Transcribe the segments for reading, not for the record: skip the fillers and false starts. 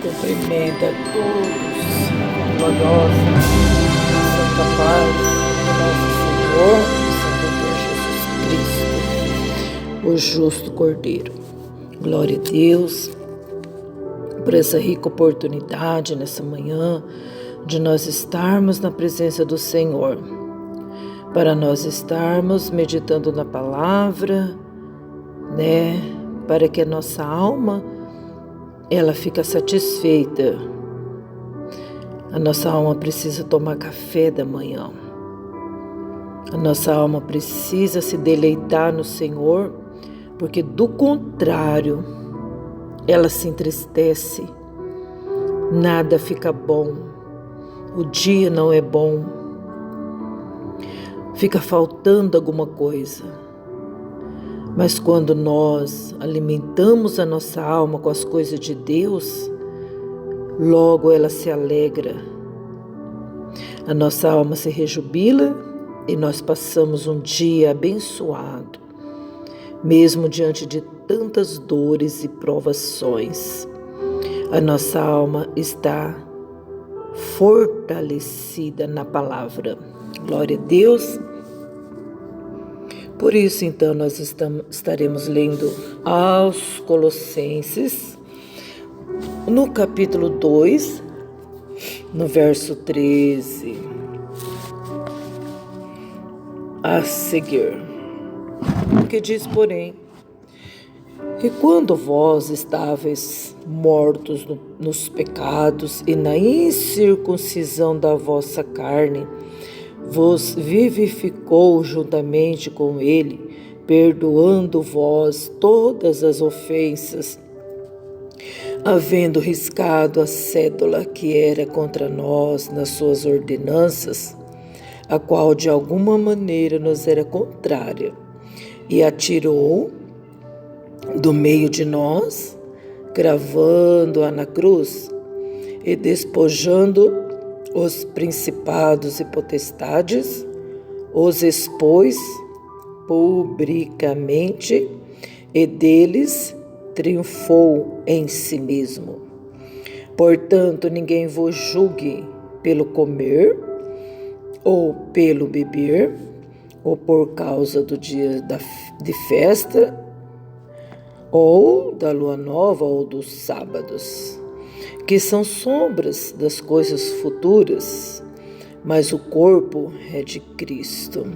Cumprimento a todos a gloriosa Santa Paz do nosso Senhor e Salvador Jesus Cristo, o justo Cordeiro. Glória a Deus por essa rica oportunidade nessa manhã de nós estarmos na presença do Senhor, para nós estarmos meditando na palavra, para que a nossa alma ela fica satisfeita. A nossa alma precisa tomar café da manhã. A nossa alma precisa se deleitar no Senhor, porque do contrário, ela se entristece. Nada fica bom. O dia não é bom. Fica faltando alguma coisa. Mas quando nós alimentamos a nossa alma com as coisas de Deus, logo ela se alegra. A nossa alma se rejubila e nós passamos um dia abençoado, mesmo diante de tantas dores e provações. A nossa alma está fortalecida na palavra. Glória a Deus. Por isso, então, nós estaremos lendo aos Colossenses, no capítulo 2, no verso 13, a seguir, que diz, porém, que quando vós estáveis mortos nos pecados e na incircuncisão da vossa carne, vos vivificou juntamente com ele, perdoando vós todas as ofensas, havendo riscado a cédula que era contra nós nas suas ordenanças, a qual de alguma maneira nos era contrária, e atirou do meio de nós, gravando-a na cruz, e despojando os principados e potestades, os expôs publicamente e deles triunfou em si mesmo. Portanto, ninguém vos julgue pelo comer, ou pelo beber, ou por causa do dia de festa, ou da lua nova, ou dos sábados, que são sombras das coisas futuras, mas o corpo é de Cristo.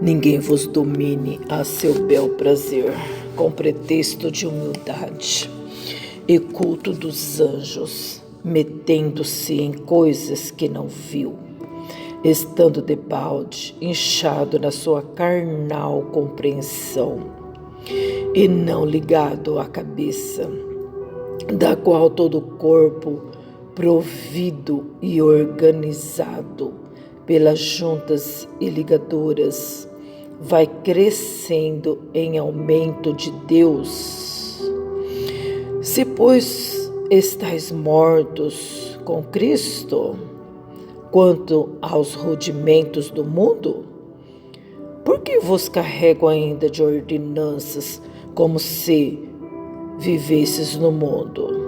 Ninguém vos domine a seu bel prazer, com pretexto de humildade e culto dos anjos, metendo-se em coisas que não viu, estando debalde, inchado na sua carnal compreensão, e não ligado à cabeça, da qual todo o corpo, provido e organizado pelas juntas e ligaduras, vai crescendo em aumento de Deus. Se, pois, estáis mortos com Cristo, quanto aos rudimentos do mundo, por que vos carrego ainda de ordenanças, como se vivesses no mundo?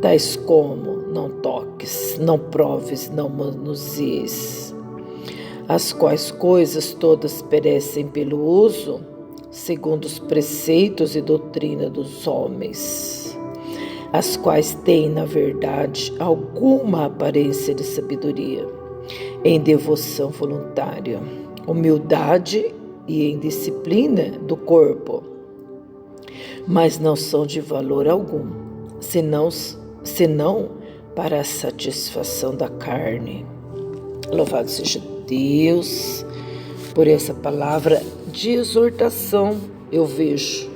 Tais como: não toques, não proves, não manusees, as quais coisas todas perecem pelo uso, segundo os preceitos e doutrina dos homens, as quais têm, na verdade, alguma aparência de sabedoria, em devoção voluntária, humildade e em disciplina do corpo, mas não são de valor algum, senão para a satisfação da carne. Louvado seja Deus por essa palavra de exortação. Eu vejo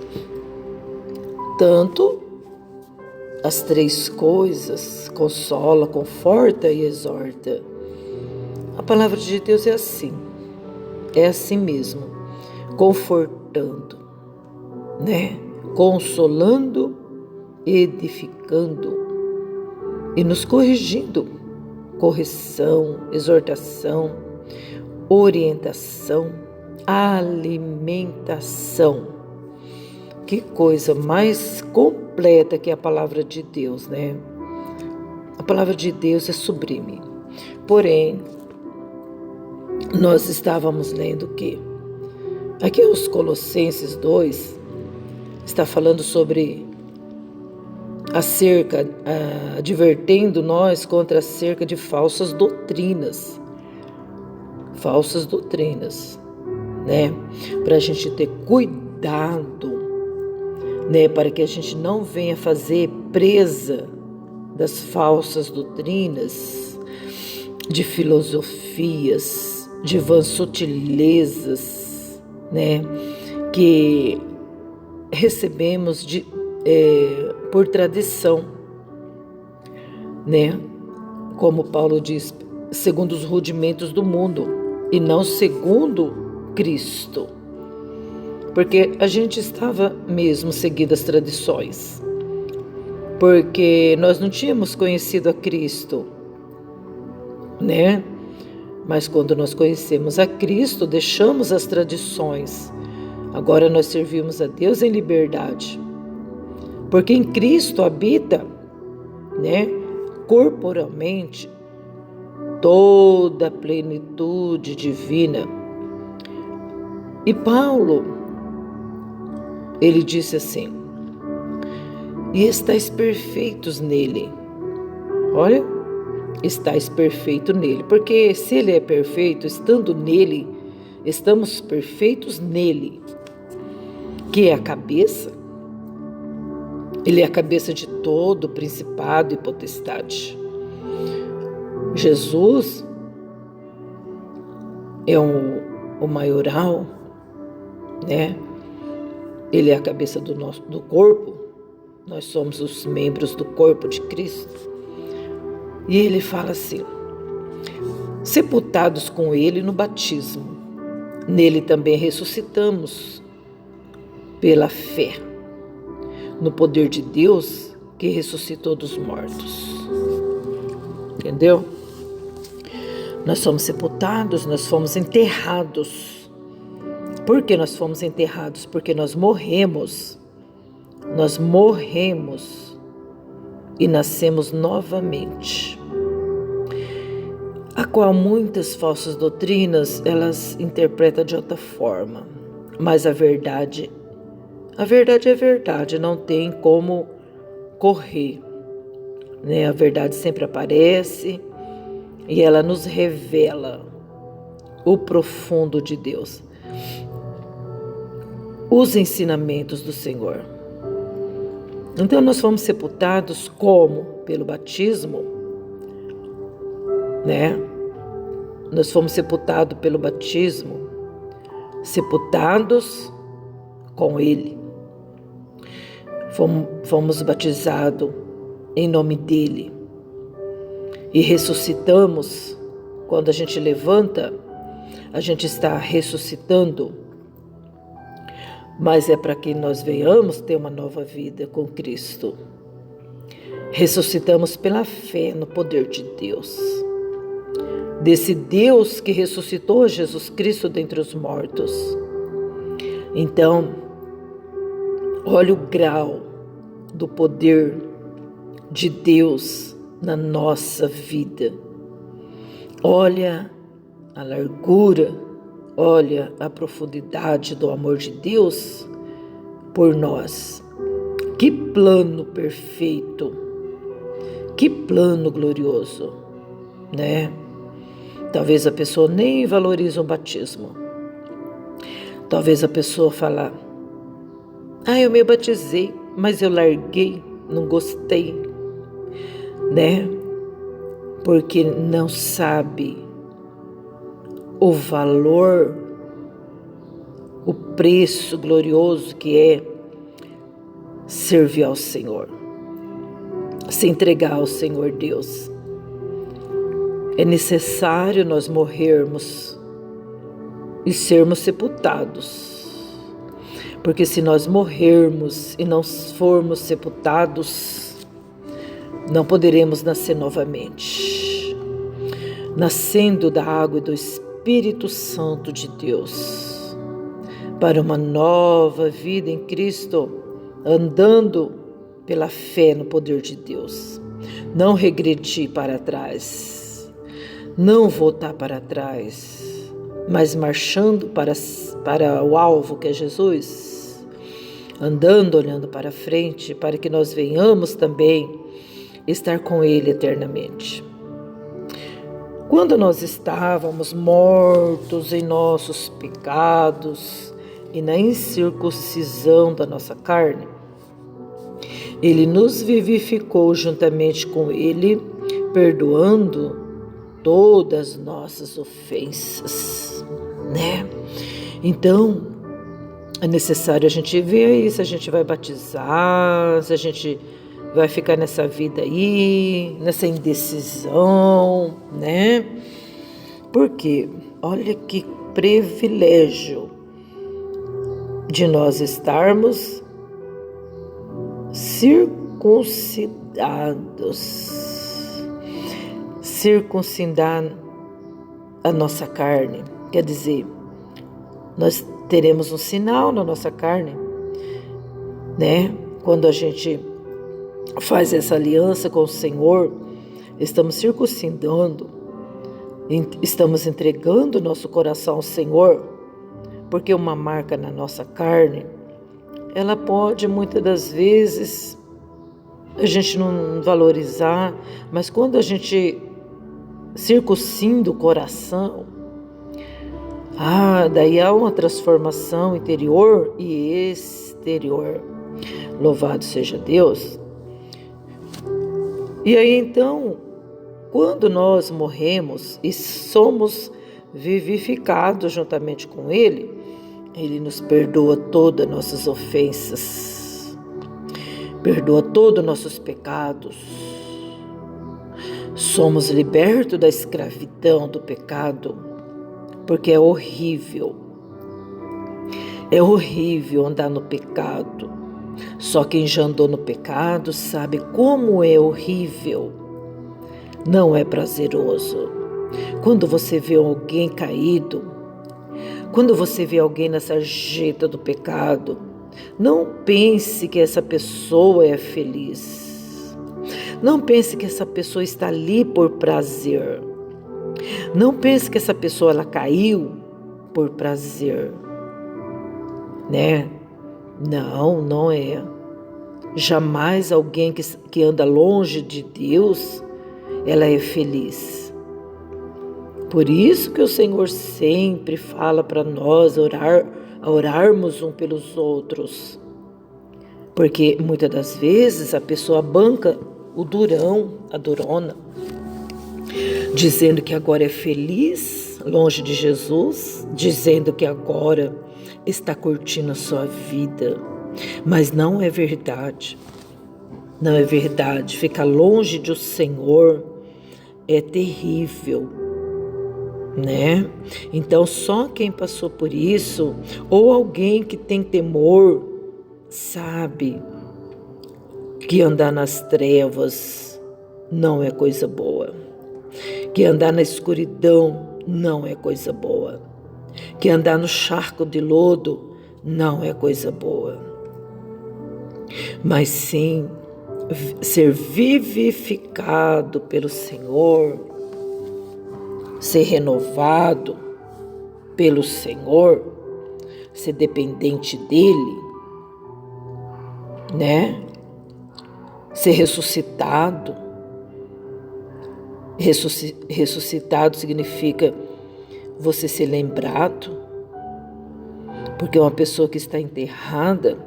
tanto as três coisas: consola, conforta e exorta. A palavra de Deus é assim mesmo, confortando, consolando, edificando e nos corrigindo. Correção, exortação, orientação, alimentação. Que coisa mais completa que é a palavra de Deus, né? A palavra de Deus é sublime. Porém, nós estávamos lendo o quê? Aqui os Colossenses 2 está falando sobre advertendo nós contra acerca de falsas doutrinas. Falsas doutrinas, né? Para a gente ter cuidado, né? Para que a gente não venha fazer presa das falsas doutrinas, de filosofias, de vãs sutilezas, né? Que recebemos por tradição, né? Como Paulo diz, segundo os rudimentos do mundo e não segundo Cristo. Porque a gente estava mesmo seguindo as tradições. Porque nós não tínhamos conhecido a Cristo, né? Mas quando nós conhecemos a Cristo, deixamos as tradições. Agora nós servimos a Deus em liberdade. Porque em Cristo habita, né, corporalmente, toda a plenitude divina. E Paulo, ele disse assim: e estáis perfeitos nele. Olha, estáis perfeito nele. Porque se ele é perfeito, estando nele, estamos perfeitos nele, que é a cabeça. Ele é a cabeça de todo principado e potestade. Jesus é o maioral, né? Ele é a cabeça do corpo. Nós somos os membros do corpo de Cristo. E ele fala assim: sepultados com ele no batismo, nele também ressuscitamos pela fé no poder de Deus que ressuscitou dos mortos. Entendeu? Nós somos sepultados, nós fomos enterrados. Por que nós fomos enterrados? Porque nós morremos. Nós morremos e nascemos novamente. A qual muitas falsas doutrinas, elas interpretam de outra forma. Mas a verdade é verdade, não tem como correr, né? A verdade sempre aparece e ela nos revela o profundo de Deus, os ensinamentos do Senhor. Então nós fomos sepultados como? Pelo batismo, né? Nós fomos sepultados pelo batismo, sepultados com Ele. Fomos batizados em nome dEle e ressuscitamos. Quando a gente levanta, a gente está ressuscitando, mas é para que nós venhamos ter uma nova vida com Cristo. Ressuscitamos pela fé no poder de Deus, desse Deus que ressuscitou Jesus Cristo dentre os mortos. Então, olha o grau do poder de Deus na nossa vida. Olha a largura, olha a profundidade do amor de Deus por nós. Que plano perfeito, que plano glorioso, né? Talvez a pessoa nem valorize o batismo. Talvez a pessoa fale: eu me batizei, mas eu larguei, não gostei, né? Porque não sabe o valor, o preço glorioso que é servir ao Senhor, se entregar ao Senhor Deus. É necessário nós morrermos e sermos sepultados. Porque se nós morrermos e não formos sepultados, não poderemos nascer novamente. Nascendo da água e do Espírito Santo de Deus, para uma nova vida em Cristo, andando pela fé no poder de Deus. Não regredir para trás, não voltar para trás, mas marchando para o alvo que é Jesus, andando, olhando para frente, para que nós venhamos também estar com Ele eternamente. Quando nós estávamos mortos em nossos pecados e na incircuncisão da nossa carne, Ele nos vivificou juntamente com Ele, perdoando todas as nossas ofensas, né? Então, é necessário a gente ver aí se a gente vai batizar, se a gente vai ficar nessa vida aí, nessa indecisão, né? Porque olha que privilégio de nós estarmos circuncidar a nossa carne, quer dizer, nós teremos um sinal na nossa carne, né? Quando a gente faz essa aliança com o Senhor, estamos circuncidando, estamos entregando o nosso coração ao Senhor, porque uma marca na nossa carne, ela pode muitas das vezes a gente não valorizar, mas quando a gente circuncida o coração, daí há uma transformação interior e exterior. Louvado seja Deus. E aí então, quando nós morremos e somos vivificados juntamente com Ele, Ele nos perdoa todas as nossas ofensas, perdoa todos os nossos pecados. Somos libertos da escravidão do pecado, porque é horrível andar no pecado. Só quem já andou no pecado sabe como é horrível. Não é prazeroso. Quando você vê alguém caído, quando você vê alguém na sarjeta do pecado, não pense que essa pessoa é feliz. Não pense que essa pessoa está ali por prazer. Não pense que essa pessoa ela caiu por prazer, né? Não é. Jamais alguém que anda longe de Deus, ela é feliz. Por isso que o Senhor sempre fala para nós orarmos uns pelos outros. Porque muitas das vezes a pessoa banca o durão, a durona, dizendo que agora é feliz longe de Jesus, dizendo que agora está curtindo a sua vida, mas não é verdade. Não é verdade. Ficar longe do Senhor é terrível, né? Então só quem passou por isso, ou alguém que tem temor, sabe que andar nas trevas não é coisa boa, que andar na escuridão não é coisa boa, que andar no charco de lodo não é coisa boa, mas sim ser vivificado pelo Senhor, ser renovado pelo Senhor, ser dependente dEle, né? Ser ressuscitado. Ressuscitado significa você ser lembrado, porque uma pessoa que está enterrada,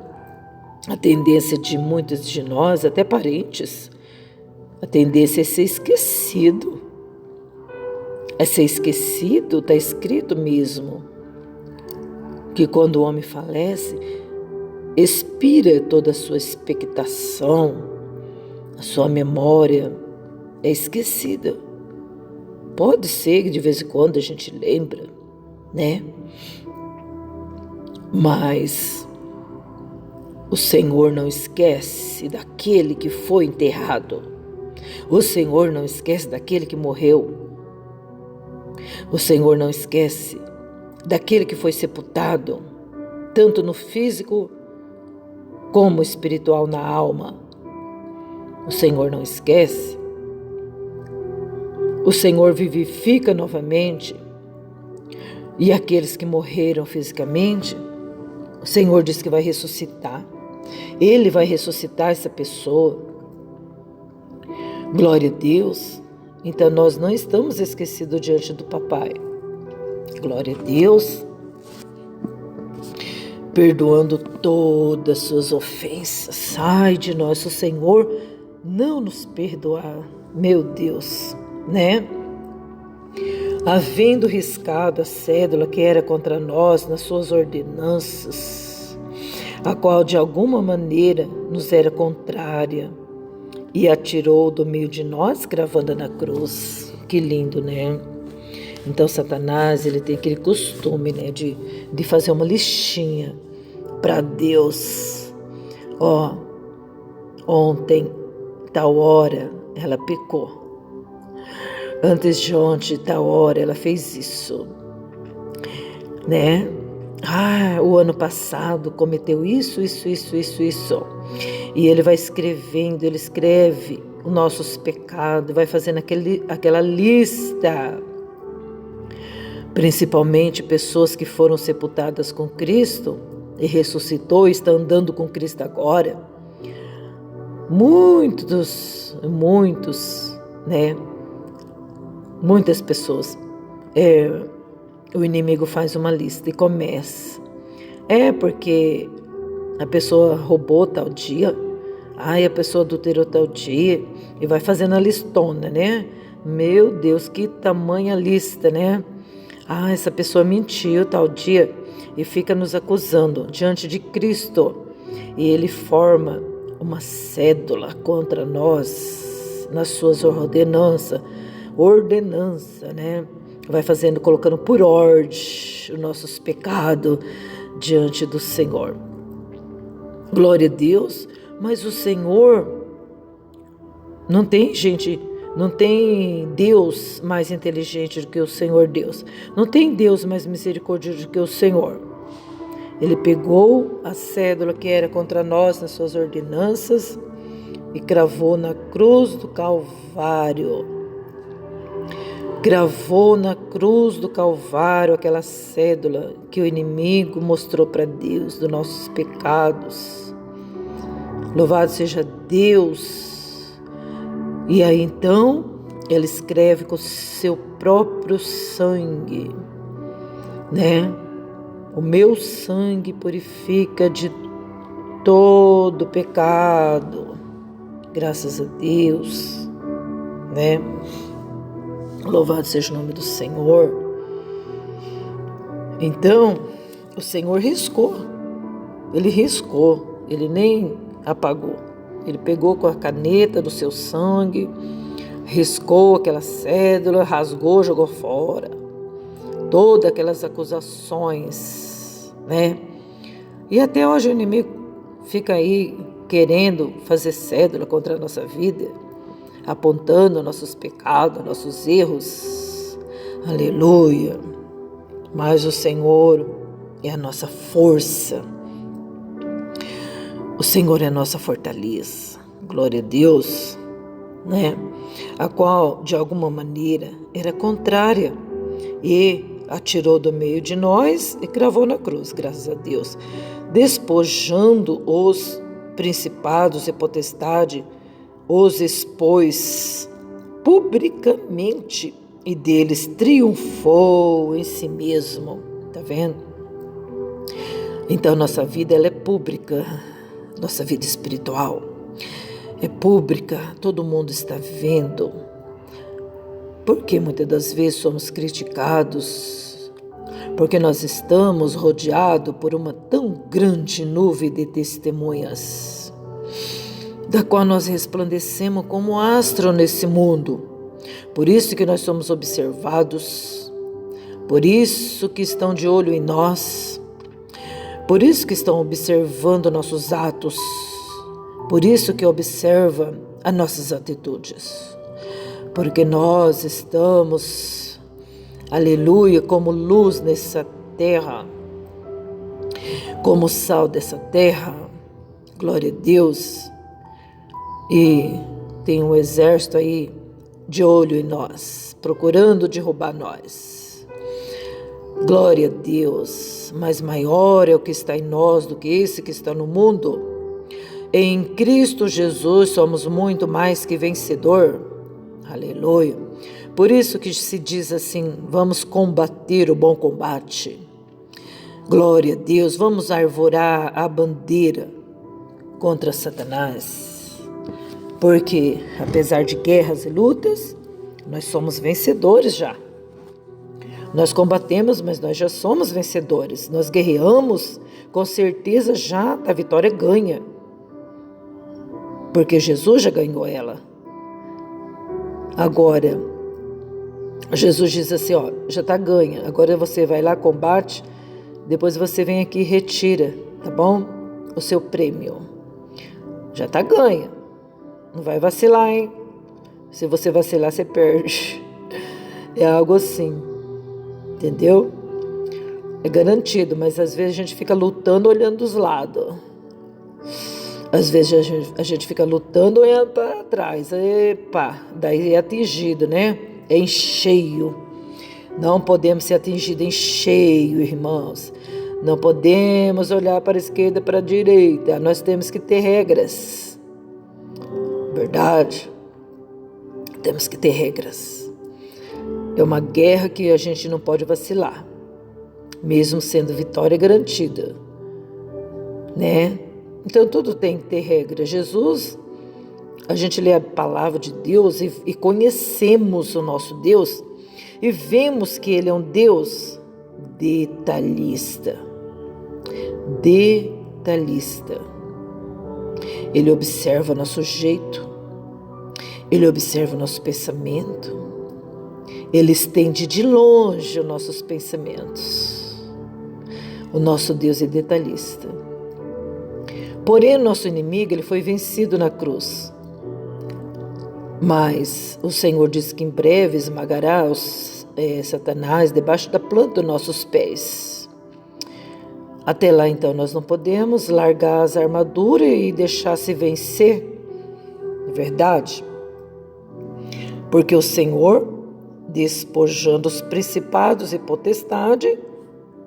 a tendência de muitos de nós, até parentes, a tendência é ser esquecido. É ser esquecido, está escrito mesmo, que quando o homem falece, expira toda a sua expectação, a sua memória é esquecida. Pode ser que de vez em quando a gente lembra, né? Mas o Senhor não esquece daquele que foi enterrado. O Senhor não esquece daquele que morreu. O Senhor não esquece daquele que foi sepultado, tanto no físico como espiritual na alma, o Senhor não esquece. O Senhor vivifica novamente. E aqueles que morreram fisicamente, o Senhor diz que vai ressuscitar. Ele vai ressuscitar essa pessoa. Glória a Deus. Então nós não estamos esquecidos diante do Papai. Glória a Deus. Perdoando todas as suas ofensas. Ai de nós, se o Senhor não nos perdoar, meu Deus, né? Havendo riscado a cédula que era contra nós nas suas ordenanças, a qual de alguma maneira nos era contrária, e atirou do meio de nós, gravando na cruz. Que lindo, né? Então Satanás, ele tem aquele costume, né, de fazer uma listinha para Deus. Ó, ontem, tal hora, ela pecou. Antes de ontem, tal hora, ela fez isso, né? O ano passado cometeu isso. E ele vai escrevendo, ele escreve os nossos pecados, vai fazendo aquela lista. Principalmente pessoas que foram sepultadas com Cristo e ressuscitou, estão andando com Cristo agora. Muitos, né? Muitas pessoas, o inimigo faz uma lista e começa. Porque a pessoa roubou tal dia, a pessoa adulterou tal dia, e vai fazendo a listona, né? Meu Deus, que tamanha lista, né? Essa pessoa mentiu tal dia, e fica nos acusando diante de Cristo. E ele forma uma cédula contra nós, nas suas ordenança, né? Vai fazendo, colocando por ordem os nossos pecados diante do Senhor. Glória a Deus. Mas o Senhor não tem Deus mais inteligente do que o Senhor Deus. Não tem Deus mais misericordioso do que o Senhor. Ele pegou a cédula que era contra nós nas suas ordenanças e cravou na cruz do Calvário. Gravou na cruz do Calvário aquela cédula que o inimigo mostrou para Deus dos nossos pecados. Louvado seja Deus. E aí então ele escreve com o seu próprio sangue, né? O meu sangue purifica de todo pecado. Graças a Deus, né? Louvado seja o nome do Senhor. Então, o Senhor riscou. Ele nem apagou. Ele pegou com a caneta do seu sangue, riscou aquela cédula, rasgou, jogou fora. Todas aquelas acusações, né? E até hoje o inimigo fica aí querendo fazer cédula contra a nossa vida, apontando nossos pecados, nossos erros. Aleluia. Mas o Senhor é a nossa força. O Senhor é a nossa fortaleza. Glória a Deus, né? A qual, de alguma maneira, era contrária e atirou do meio de nós e cravou na cruz, graças a Deus, despojando os principados e potestade, os expôs publicamente e deles triunfou em si mesmo. Tá vendo? Então nossa vida ela é pública, nossa vida espiritual é pública, todo mundo está vendo. Porque muitas das vezes somos criticados, porque nós estamos rodeados por uma tão grande nuvem de testemunhas, da qual nós resplandecemos como astro nesse mundo. Por isso que nós somos observados, por isso que estão de olho em nós, por isso que estão observando nossos atos, por isso que observa as nossas atitudes. Porque nós estamos, aleluia, como luz nessa terra, como sal dessa terra. Glória a Deus. E tem um exército aí de olho em nós, procurando derrubar nós. Glória a Deus. Mas maior é o que está em nós do que esse que está no mundo. Em Cristo Jesus somos muito mais que vencedor. Aleluia. Por isso que se diz assim, vamos combater o bom combate. Glória a Deus, vamos arvorar a bandeira contra Satanás. Porque, apesar de guerras e lutas, nós somos vencedores já. Nós combatemos, mas nós já somos vencedores. Nós guerreamos, com certeza já a vitória ganha. Porque Jesus já ganhou ela. Agora, Jesus diz assim, já está ganha. Agora você vai lá, combate, depois você vem aqui e retira, tá bom? O seu prêmio. Já está ganha. Não vai vacilar, hein? Se você vacilar, você perde. É algo assim. Entendeu? É garantido, mas às vezes a gente fica lutando olhando dos lados. Às vezes a gente fica lutando olhando para trás. Epa, daí é atingido, né? É em cheio. Não podemos ser atingidos em cheio, irmãos. Não podemos olhar para a esquerda e para a direita. Nós temos que ter regras. Verdade? Temos que ter regras. É uma guerra que a gente não pode vacilar. Mesmo sendo vitória garantida. Né? Então tudo tem que ter regra. Jesus, a gente lê a palavra de Deus e conhecemos o nosso Deus e vemos que Ele é um Deus detalhista. Detalhista. Ele observa nosso jeito, Ele observa o nosso pensamento, Ele estende de longe os nossos pensamentos. O nosso Deus é detalhista. Porém, o nosso inimigo, ele foi vencido na cruz. Mas o Senhor diz que em breve esmagará Satanás debaixo da planta dos nossos pés. Até lá, então, nós não podemos largar as armaduras e deixar-se vencer. É verdade? Porque o Senhor, despojando os principados e potestades,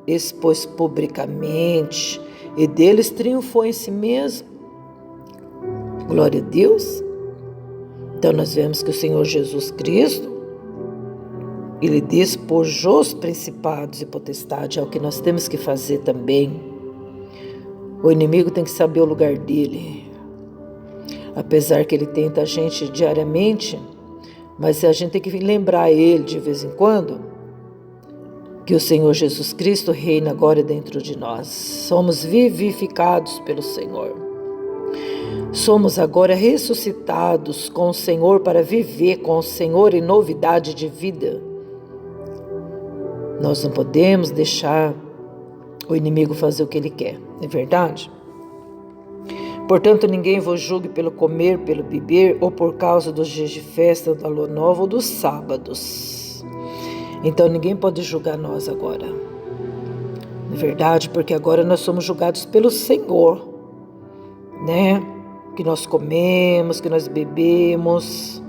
expôs publicamente e deles triunfou em si mesmo. Glória a Deus. Então nós vemos que o Senhor Jesus Cristo, Ele despojou os principados e potestades. É o que nós temos que fazer também. O inimigo tem que saber o lugar dele. Apesar que ele tenta a gente diariamente, mas a gente tem que lembrar ele de vez em quando que o Senhor Jesus Cristo reina agora dentro de nós. Somos vivificados pelo Senhor. Somos agora ressuscitados com o Senhor para viver com o Senhor em novidade de vida. Nós não podemos deixar o inimigo fazer o que ele quer, é verdade? Portanto, ninguém vos julgue pelo comer, pelo beber, ou por causa dos dias de festa, da lua nova ou dos sábados. Então ninguém pode julgar nós agora. É verdade, porque agora nós somos julgados pelo Senhor, né? Que nós comemos, que nós bebemos,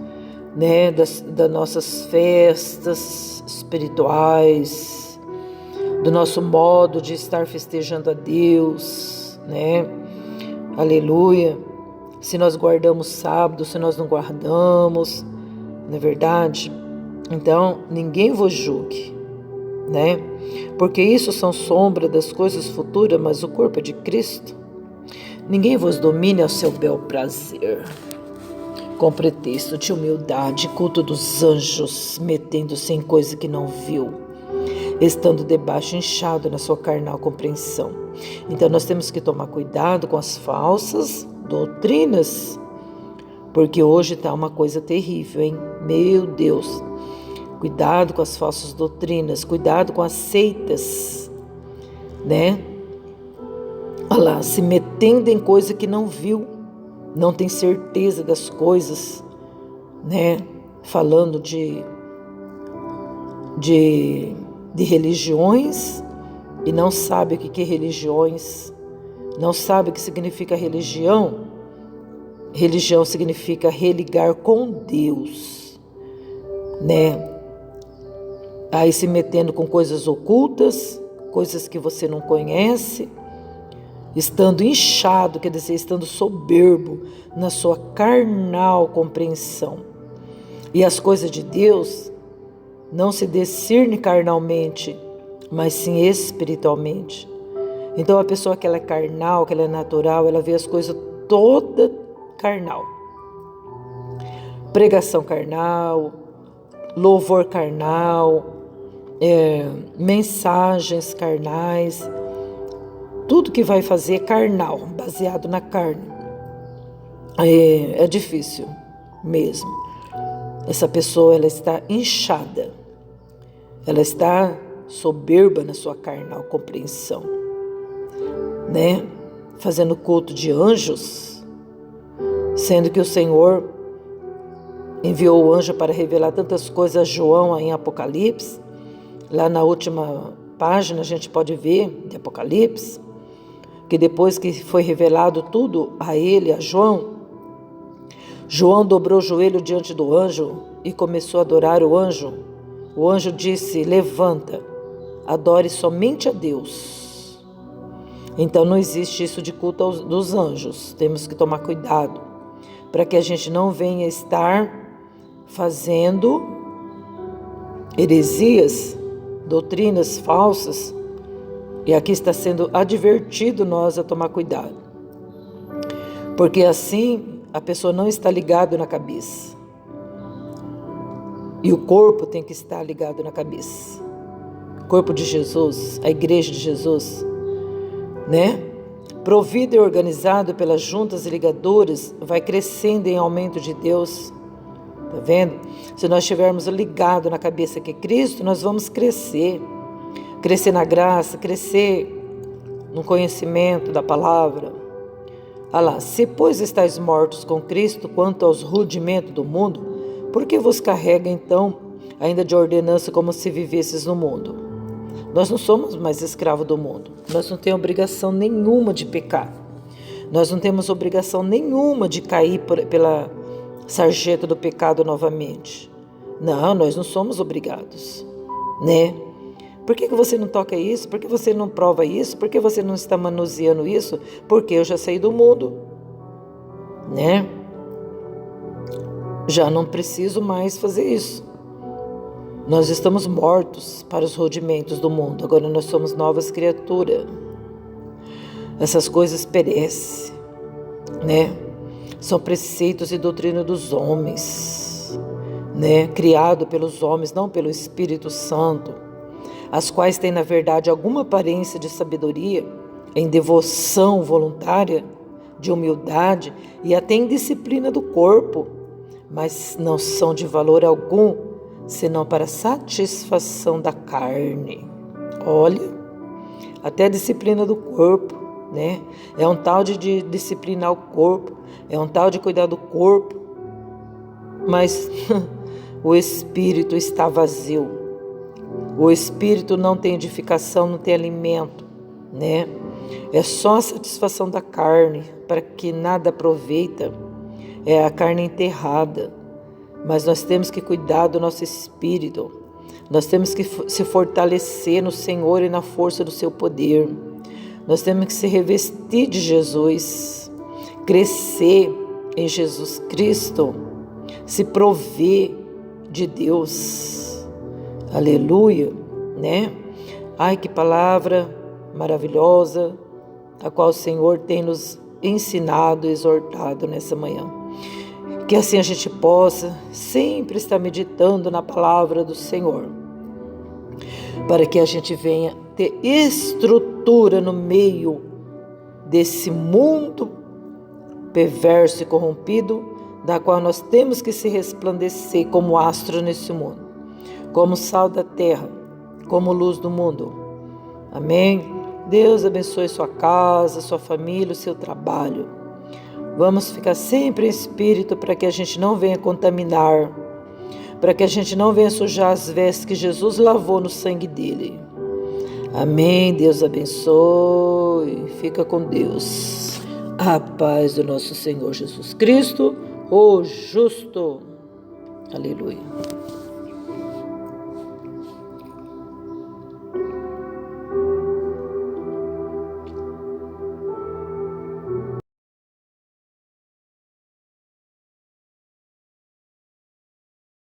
né? Das nossas festas espirituais, do nosso modo de estar festejando a Deus, né? Aleluia. Se nós guardamos sábado, se nós não guardamos, não é verdade? Então, ninguém vos julgue, né? Porque isso são sombras das coisas futuras, mas o corpo é de Cristo. Ninguém vos domine ao seu bel prazer, com pretexto de humildade, culto dos anjos, metendo-se em coisa que não viu, estando debaixo inchado na sua carnal compreensão. Então, nós temos que tomar cuidado com as falsas doutrinas, porque hoje está uma coisa terrível, hein? Meu Deus! Cuidado com as falsas doutrinas, cuidado com as seitas, né? Olha lá, se metendo em coisa que não viu, não tem certeza das coisas, né? Falando de religiões e não sabe o que é religiões, não sabe o que significa religião, religião significa religar com Deus, né? Aí se metendo com coisas ocultas, coisas que você não conhece, estando inchado, quer dizer, estando soberbo na sua carnal compreensão. E as coisas de Deus não se discerne carnalmente, mas sim espiritualmente. Então a pessoa que ela é carnal, que ela é natural, ela vê as coisas toda carnal. Pregação carnal, louvor carnal, mensagens carnais, tudo que vai fazer carnal, baseado na carne. É difícil mesmo. Essa pessoa, ela está inchada, ela está soberba na sua carnal compreensão, né? Fazendo culto de anjos, sendo que o Senhor enviou o anjo para revelar tantas coisas a João em Apocalipse. Lá na última página a gente pode ver de Apocalipse, que depois que foi revelado tudo a ele, a João, João dobrou o joelho diante do anjo e começou a adorar o anjo. O anjo disse: levanta, adore somente a Deus. Então não existe isso de culto dos anjos. Temos que tomar cuidado para que a gente não venha estar fazendo heresias, doutrinas falsas. E aqui está sendo advertido nós a tomar cuidado, porque assim a pessoa não está ligada na cabeça. E o corpo tem que estar ligado na cabeça. O corpo de Jesus, a igreja de Jesus, né? Provido e organizado pelas juntas e ligaduras, vai crescendo em aumento de Deus. Tá vendo? Se nós estivermos ligados na cabeça que é Cristo, nós vamos crescer. Crescer na graça, crescer no conhecimento da palavra. Olha lá, se pois estáis mortos com Cristo quanto aos rudimentos do mundo, por que vos carrega então ainda de ordenança como se vivesses no mundo? Nós não somos mais escravos do mundo. Nós não temos obrigação nenhuma de pecar. Nós não temos obrigação nenhuma de cair pela sarjeta do pecado novamente. Não, nós não somos obrigados, né? Por que você não toca isso? Por que você não prova isso? Por que você não está manuseando isso? Porque eu já saí do mundo, né? Já não preciso mais fazer isso. Nós estamos mortos para os rudimentos do mundo. Agora nós somos novas criaturas. Essas coisas perecem, né? São preceitos e doutrina dos homens, né? Criado pelos homens, não pelo Espírito Santo, as quais têm, na verdade, alguma aparência de sabedoria, em devoção voluntária, de humildade e até em disciplina do corpo, mas não são de valor algum, senão para satisfação da carne. Olha, até a disciplina do corpo, né? É um tal de disciplinar o corpo, é um tal de cuidar do corpo, mas o espírito está vazio. O espírito não tem edificação, não tem alimento, né? É só a satisfação da carne, para que nada aproveita. É a carne enterrada. Mas nós temos que cuidar do nosso espírito. Nós temos que se fortalecer no Senhor e na força do seu poder. Nós temos que se revestir de Jesus, crescer em Jesus Cristo, se prover de Deus. Aleluia, né? Ai, que palavra maravilhosa, a qual o Senhor tem nos ensinado e exortado nessa manhã. Que assim a gente possa sempre estar meditando na palavra do Senhor, para que a gente venha ter estrutura no meio desse mundo perverso e corrompido, da qual nós temos que se resplandecer como astro nesse mundo, como sal da terra, como luz do mundo. Amém? Deus abençoe sua casa, sua família, o seu trabalho. Vamos ficar sempre em espírito para que a gente não venha contaminar, para que a gente não venha sujar as vestes que Jesus lavou no sangue dele. Amém. Deus abençoe. Fica com Deus. A paz do nosso Senhor Jesus Cristo, o justo. Aleluia.